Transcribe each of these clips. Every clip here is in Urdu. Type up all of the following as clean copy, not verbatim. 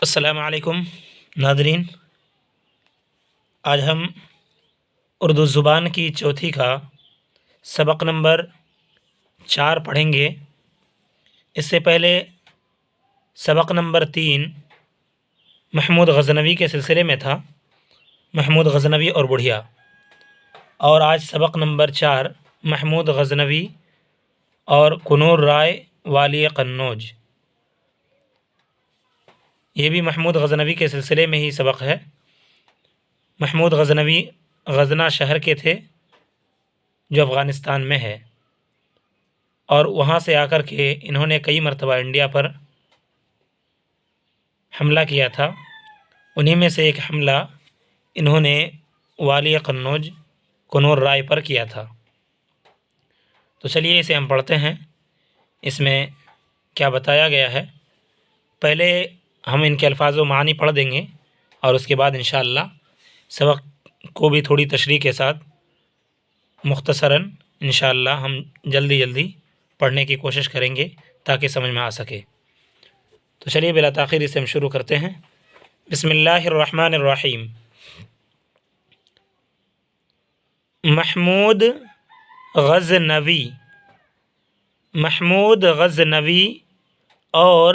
السلام علیکم ناظرین، آج ہم اردو زبان کی چوتھی کا سبق نمبر 4 پڑھیں گے۔ اس سے پہلے سبق نمبر 3 محمود غزنوی کے سلسلے میں تھا، محمود غزنوی اور بڑھیا، اور آج سبق نمبر 4 محمود غزنوی اور کنور رائے والی قنوج۔ یہ بھی محمود غزنوی کے سلسلے میں ہی سبق ہے۔ محمود غزنوی غزنا شہر کے تھے جو افغانستان میں ہے، اور وہاں سے آ کر کے انہوں نے کئی مرتبہ انڈیا پر حملہ کیا تھا۔ انہی میں سے ایک حملہ انہوں نے والی قنوج کنور رائے پر کیا تھا۔ تو چلیے اسے ہم پڑھتے ہیں، اس میں کیا بتایا گیا ہے۔ پہلے ہم ان کے الفاظ و معانی پڑھ دیں گے، اور اس کے بعد انشاءاللہ سبق کو بھی تھوڑی تشریح کے ساتھ مختصراً انشاءاللہ ہم جلدی پڑھنے کی کوشش کریں گے تاکہ سمجھ میں آ سکے۔ تو چلیے بلا تاخیر اسے ہم شروع کرتے ہیں۔ بسم اللہ الرحمن الرحیم۔ محمود غزنوی، محمود غزنوی اور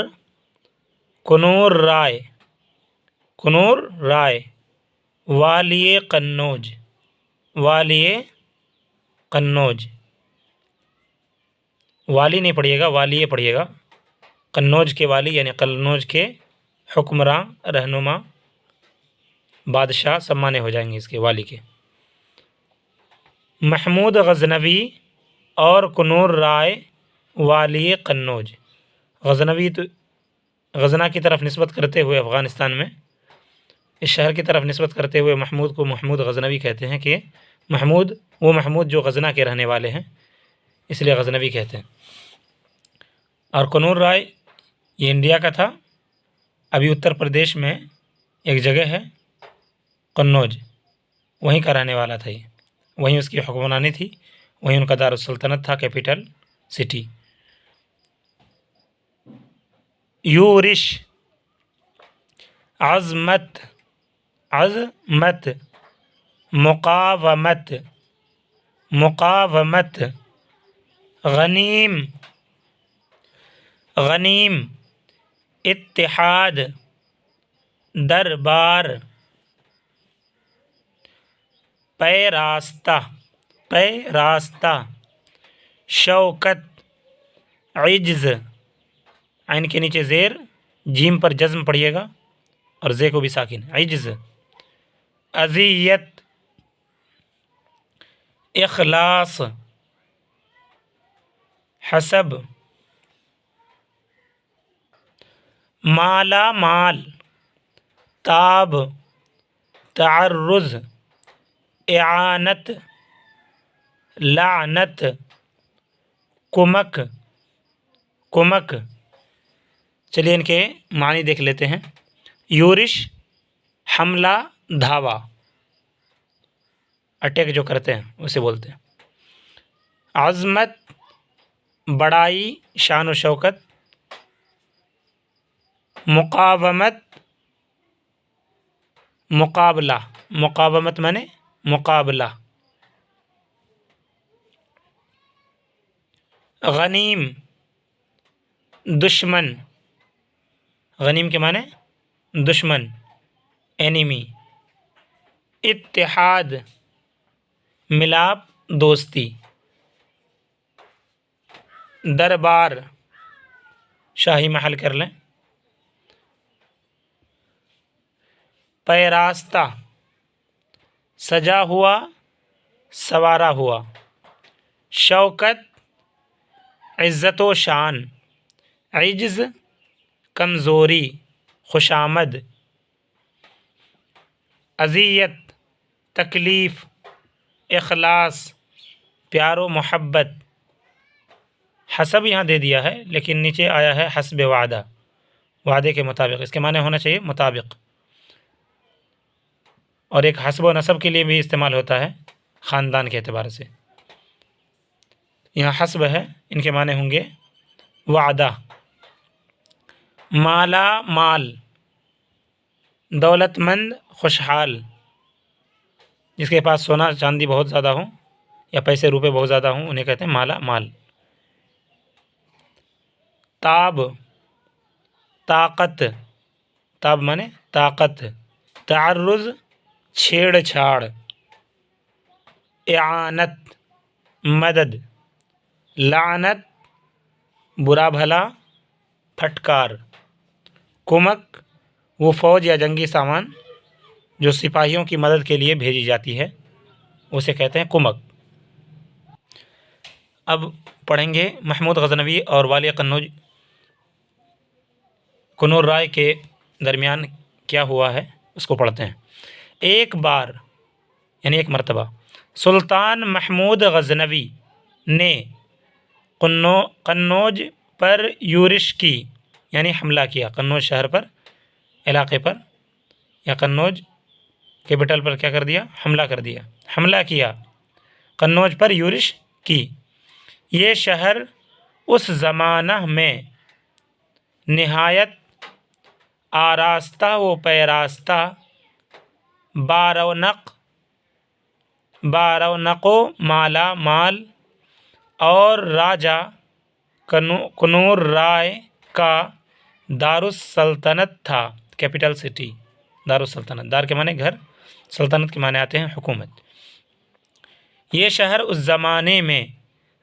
کنور رائے، کنور رائے والی قنوج، والی قنوج، والی نہیں پڑھیے گا، والی پڑھیے گا۔ قنوج کے والی یعنی قنوج کے حکمراں، رہنما، بادشاہ سب معنی ہو جائیں گے اس کے والی کے۔ محمود غزنوی اور کنور رائے والی قنوج، غزنوی تو غزنا کی طرف نسبت کرتے ہوئے افغانستان میں اس شہر کی طرف نسبت کرتے ہوئے محمود کو محمود غزنوی کہتے ہیں کہ محمود وہ محمود جو غزنا کے رہنے والے ہیں، اس لیے غزنوی کہتے ہیں۔ اور کنور رائے یہ انڈیا کا تھا، ابھی اتر پردیش میں ایک جگہ ہے قنوج، وہیں کا رہنے والا تھا، یہ وہیں اس کی حکمرانی تھی، وہیں ان کا دارالسلطنت تھا، کیپٹل سٹی۔ یورش عظمت، عظمت، مقاومت، مقاومت، غنیم، غنیم، اتحاد، دربار، پیراستہ، پیراستہ، شوکت، عجز، عین کے نیچے زیر، جیم پر جزم پڑھیے گا اور زے کو بھی ساکن، عجز، اذیت، اخلاص، حسب، مالا مال، تاب، تعرض، اعانت، لعنت، کمک، کمک۔ چلیے ان کے معنی دیکھ لیتے ہیں۔ یورش حملہ، دھاوا، اٹیک جو کرتے ہیں اسے بولتے ہیں۔ عظمت بڑائی، شان و شوکت۔ مقاومت مقابلہ، مقاومت مانے مقابلہ۔ غنیم دشمن، غنیم کے معنی دشمن، اینیمی۔ اتحاد ملاپ، دوستی۔ دربار شاہی محل کر لیں۔ پیراستہ سجا ہوا، سوارا ہوا۔ شوکت عزت و شان، عجز کمزوری، خوشامد۔ اذیت تکلیف، اخلاص پیار و محبت۔ حسب یہاں دے دیا ہے لیکن نیچے آیا ہے حسب وعدہ، وعدے کے مطابق، اس کے معنی ہونا چاہیے مطابق۔ اور ایک حسب و نسب کے لیے بھی استعمال ہوتا ہے خاندان کے اعتبار سے، یہاں حسب ہے، ان کے معنی ہوں گے وعدہ۔ مالا مال دولت مند خوشحال، جس کے پاس سونا چاندی بہت زیادہ ہوں یا پیسے روپے بہت زیادہ ہوں انہیں کہتے ہیں مالا مال۔ تاب، طاقت، تاب مانے طاقت، تعرض چھیڑ چھاڑ، اعانت مدد، لعنت برا بھلا پھٹکار، کمک وہ فوج یا جنگی سامان جو سپاہیوں کی مدد کے لیے بھیجی جاتی ہے اسے کہتے ہیں کمک۔ اب پڑھیں گے محمود غزنوی اور والی قنوج کنور رائے کے درمیان کیا ہوا ہے اس کو پڑھتے ہیں۔ ایک بار یعنی ایک مرتبہ سلطان محمود غزنوی نے قنوج پر یورش کی یعنی حملہ کیا، قنوج شہر پر، علاقے پر، یا قنوج کیپٹل پر کیا کر دیا؟ حملہ کر دیا، حملہ کیا قنوج پر یورش کی۔ یہ شہر اس زمانہ میں نہایت آراستہ و پیراستہ، بارونق و مالا مال اور راجہ کنور رائے کا دارالسلطنت تھا، کیپٹل سٹی، دارالسلطنت، دار کے معنی گھر، سلطنت کے معنی آتے ہیں حکومت۔ یہ شہر اس زمانے میں،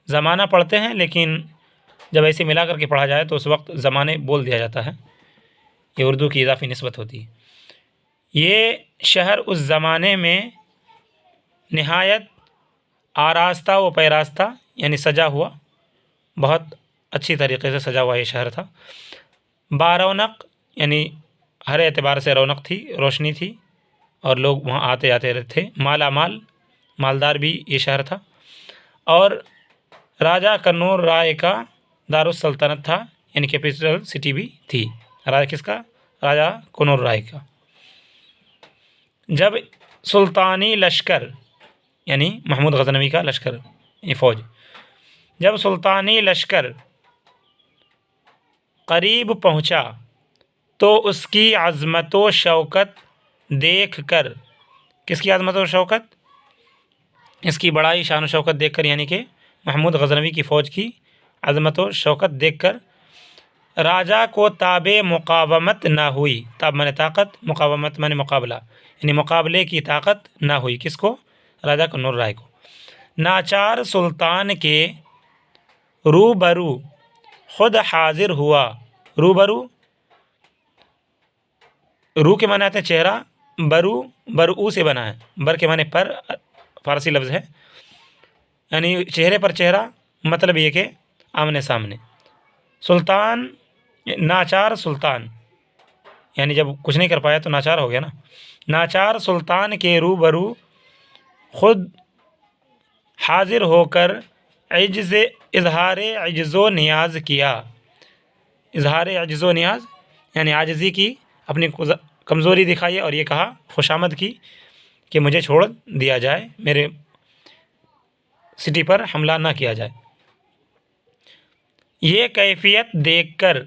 زمانہ پڑھتے ہیں لیکن جب ایسے ملا کر کے پڑھا جائے تو اس وقت زمانے بول دیا جاتا ہے، یہ اردو کی اضافی نسبت ہوتی ہے۔ یہ شہر اس زمانے میں نہایت آراستہ و پیراستہ یعنی سجا ہوا، بہت اچھی طریقے سے سجا ہوا یہ شہر تھا۔ بارونق یعنی ہر اعتبار سے رونق تھی، روشنی تھی اور لوگ وہاں آتے جاتے تھے۔ مالا مال، مالدار بھی یہ شہر تھا، اور راجہ کنور رائے کا دارالسلطنت تھا یعنی کیپٹل سٹی بھی تھی۔ راجہ کس کا؟ راجہ کنور رائے کا۔ جب سلطانی لشکر یعنی محمود غزنوی کا لشکر یعنی فوج، جب سلطانی لشکر قریب پہنچا تو اس کی عظمت و شوکت دیکھ کر، کس کی عظمت و شوکت؟ اس کی بڑائی، شان و شوکت دیکھ کر، یعنی کہ محمود غزنوی کی فوج کی عظمت و شوکت دیکھ کر راجہ کو تاب مقاومت نہ ہوئی۔ تاب مانے طاقت، مقاومت مانے مقابلہ، یعنی مقابلے کی طاقت نہ ہوئی، کس کو؟ راجہ کنور رائے کو۔ ناچار سلطان کے روبرو خود حاضر ہوا۔ روبرو، رو کے معنی آتے ہیں چہرہ، برو برو سے بنا ہے، بر کے معنی پر، فارسی لفظ ہے، یعنی چہرے پر چہرہ، مطلب یہ کہ آمنے سامنے۔ سلطان، ناچار سلطان یعنی جب کچھ نہیں کر پایا تو ناچار ہو گیا نا۔ ناچار سلطان کے روبرو خود حاضر ہو کر اظہار عجز و نیاز کیا۔ اظہار عجز و نیاز یعنی عاجزی کی، اپنی کمزوری دکھائی اور یہ کہا، خوشامد کی کہ مجھے چھوڑ دیا جائے، میرے سٹی پر حملہ نہ کیا جائے۔ یہ کیفیت دیکھ کر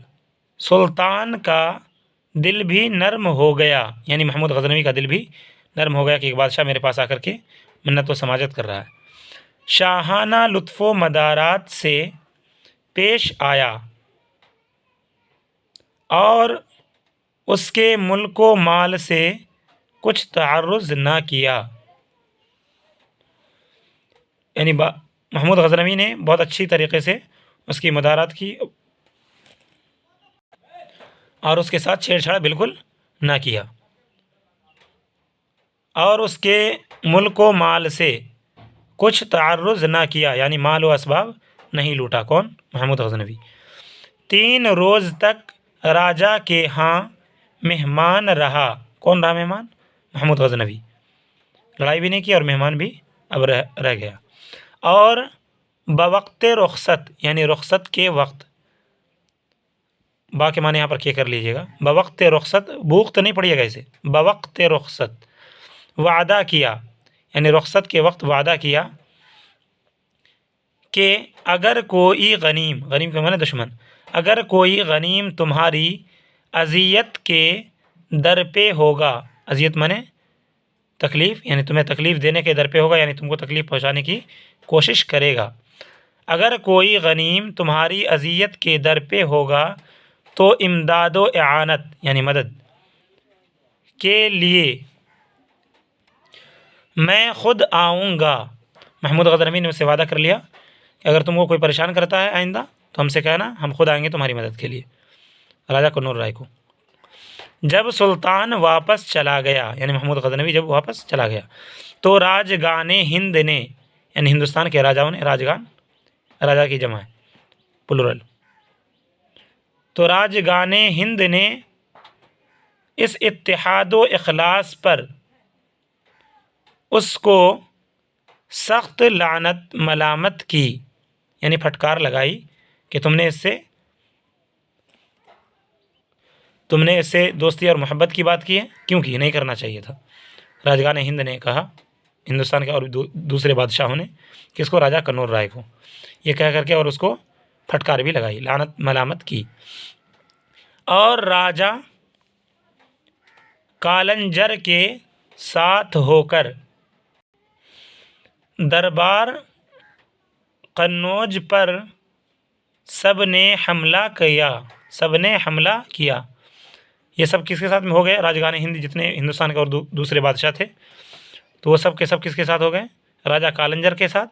سلطان کا دل بھی نرم ہو گیا، یعنی محمود غزنوی کا دل بھی نرم ہو گیا کہ ایک بادشاہ میرے پاس آ کر کے منت و سماجت کر رہا ہے۔ شاہانہ لطف و مدارات سے پیش آیا اور اس کے ملک و مال سے کچھ تعرض نہ کیا، یعنی محمود غزنوی نے بہت اچھی طریقے سے اس کی مدارات کی اور اس کے ساتھ چھیڑ چھاڑ بالکل نہ کیا، اور اس کے ملک و مال سے کچھ تعرض نہ کیا، یعنی مال و اسباب نہیں لوٹا۔ کون؟ محمود غزنوی۔ 3 روز تک راجہ کے ہاں مہمان رہا۔ کون رہا مہمان؟ محمود غزنوی۔ لڑائی بھی نہیں کی اور مہمان بھی اب رہ گیا۔ اور بوقت رخصت یعنی رخصت کے وقت، با کے معنی یہاں پر کیا کر لیجیے گا، بوقت رخصت، بوقت تو نہیں پڑھیے گا اسے، بوقت رخصت وعدہ کیا، یعنی رخصت کے وقت وعدہ کیا کہ اگر کوئی غنیم، غنیم کے معنی دشمن، اگر کوئی غنیم تمہاری اذیت کے در پہ ہوگا، اذیت مانے تکلیف، یعنی تمہیں تکلیف دینے کے در پہ ہوگا، یعنی تم کو تکلیف پہنچانے کی کوشش کرے گا۔ اگر کوئی غنیم تمہاری اذیت کے در پہ ہوگا تو امداد و اعانت یعنی مدد کے لیے میں خود آؤں گا۔ محمود غزنوی نے اس سے وعدہ کر لیا کہ اگر تم کو کوئی پریشان کرتا ہے آئندہ تو ہم سے کہنا، ہم خود آئیں گے تمہاری مدد کے لیے، راجہ کنور رائے کو۔ جب سلطان واپس چلا گیا، یعنی محمود غزنوی جب واپس چلا گیا، تو راجگان ہند نے، یعنی ہندوستان کے راجاؤں نے، راجگان راجا کی جمع ہے پلورل، تو راجگان ہند نے اس اتحاد و اخلاص پر اس کو سخت لعنت ملامت کی، یعنی پھٹکار لگائی کہ تم نے اس سے دوستی اور محبت کی بات کی ہے، کیونکہ نہیں کرنا چاہیے تھا۔ راجگان ہند نے کہا، ہندوستان کے اور دوسرے بادشاہوں نے، کس کو؟ راجہ کنور رائے کو، یہ کہہ کر کے اور اس کو پھٹکار بھی لگائی، لعنت ملامت کی۔ اور راجہ کالنجر کے ساتھ ہو کر دربار قنوج پر سب نے حملہ کیا۔ یہ سب کس کے ساتھ میں ہو گئے؟ راجگان ہند جتنے ہندوستان کے اور دوسرے بادشاہ تھے، تو وہ سب کے سب کس کے ساتھ ہو گئے؟ راجہ کالنجر کے ساتھ،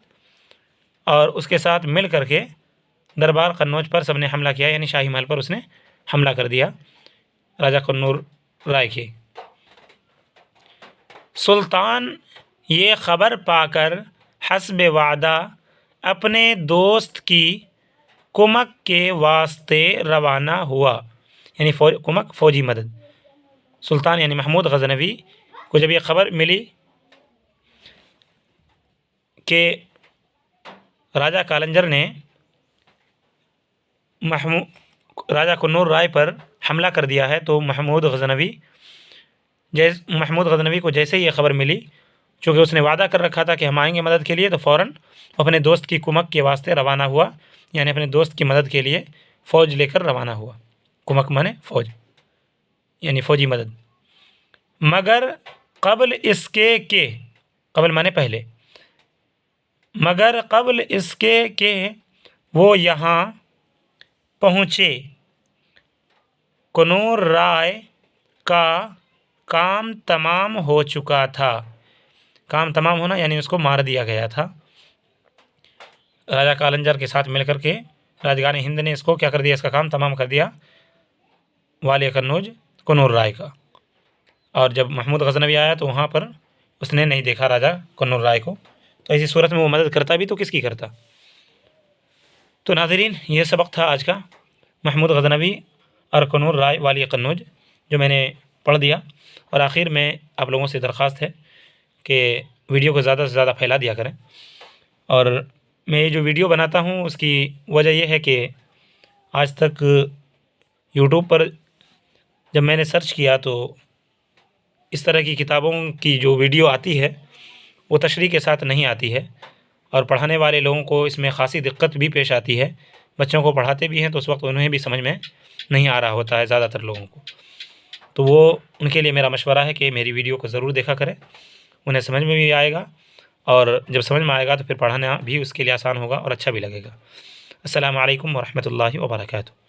اور اس کے ساتھ مل کر کے دربار قنوج پر سب نے حملہ کیا، یعنی شاہی محل پر اس نے حملہ کر دیا راجہ کنور رائے کے۔ سلطان یہ خبر پا کر حسب وعدہ اپنے دوست کی کمک کے واسطے روانہ ہوا، یعنی کمک فوجی مدد۔ سلطان یعنی محمود غزنوی کو جب یہ خبر ملی کہ راجہ کالنجر نے راجہ کنور رائے پر حملہ کر دیا ہے، تو محمود غزنوی کو جیسے یہ خبر ملی، چونکہ اس نے وعدہ کر رکھا تھا کہ ہم آئیں گے مدد کے لیے، تو فوراً اپنے دوست کی کمک کے واسطے روانہ ہوا، یعنی اپنے دوست کی مدد کے لیے فوج لے کر روانہ ہوا۔ کمک مانے فوج، یعنی فوجی مدد۔ مگر قبل اس کے کہ، قبل مانے پہلے، مگر قبل اس کے کہ وہ یہاں پہنچے، کنور رائے کا کام تمام ہو چکا تھا۔ کام تمام ہونا یعنی اس کو مار دیا گیا تھا۔ راجہ کالنجر کے ساتھ مل کر کے راجگان ہند نے اس کو کیا کر دیا؟ اس کا کام تمام کر دیا، والی قنوج کنور رائے کا۔ اور جب محمود غزنوی آیا تو وہاں پر اس نے نہیں دیکھا راجہ کنور رائے کو، تو ایسی صورت میں وہ مدد کرتا بھی تو کس کی کرتا؟ تو ناظرین، یہ سبق تھا آج کا، محمود غزنوی اور کنور رائے والی قنوج، جو میں نے پڑھ دیا۔ اور آخر میں آپ لوگوں سے درخواست ہے کہ ویڈیو کو زیادہ سے زیادہ پھیلا دیا کریں۔ اور میں یہ جو ویڈیو بناتا ہوں اس کی وجہ یہ ہے کہ آج تک یوٹیوب پر جب میں نے سرچ کیا تو اس طرح کی کتابوں کی جو ویڈیو آتی ہے وہ تشریح کے ساتھ نہیں آتی ہے، اور پڑھانے والے لوگوں کو اس میں خاصی دقت بھی پیش آتی ہے۔ بچوں کو پڑھاتے بھی ہیں تو اس وقت انہیں بھی سمجھ میں نہیں آ رہا ہوتا ہے زیادہ تر لوگوں کو، تو وہ ان کے لیے میرا مشورہ ہے کہ میری ویڈیو کو ضرور دیکھا کریں، انہیں سمجھ میں بھی آئے گا، اور جب سمجھ میں آئے گا تو پھر پڑھانا بھی اس کے لیے آسان ہوگا اور اچھا بھی لگے گا۔ السلام علیکم ورحمۃ اللہ وبرکاتہ۔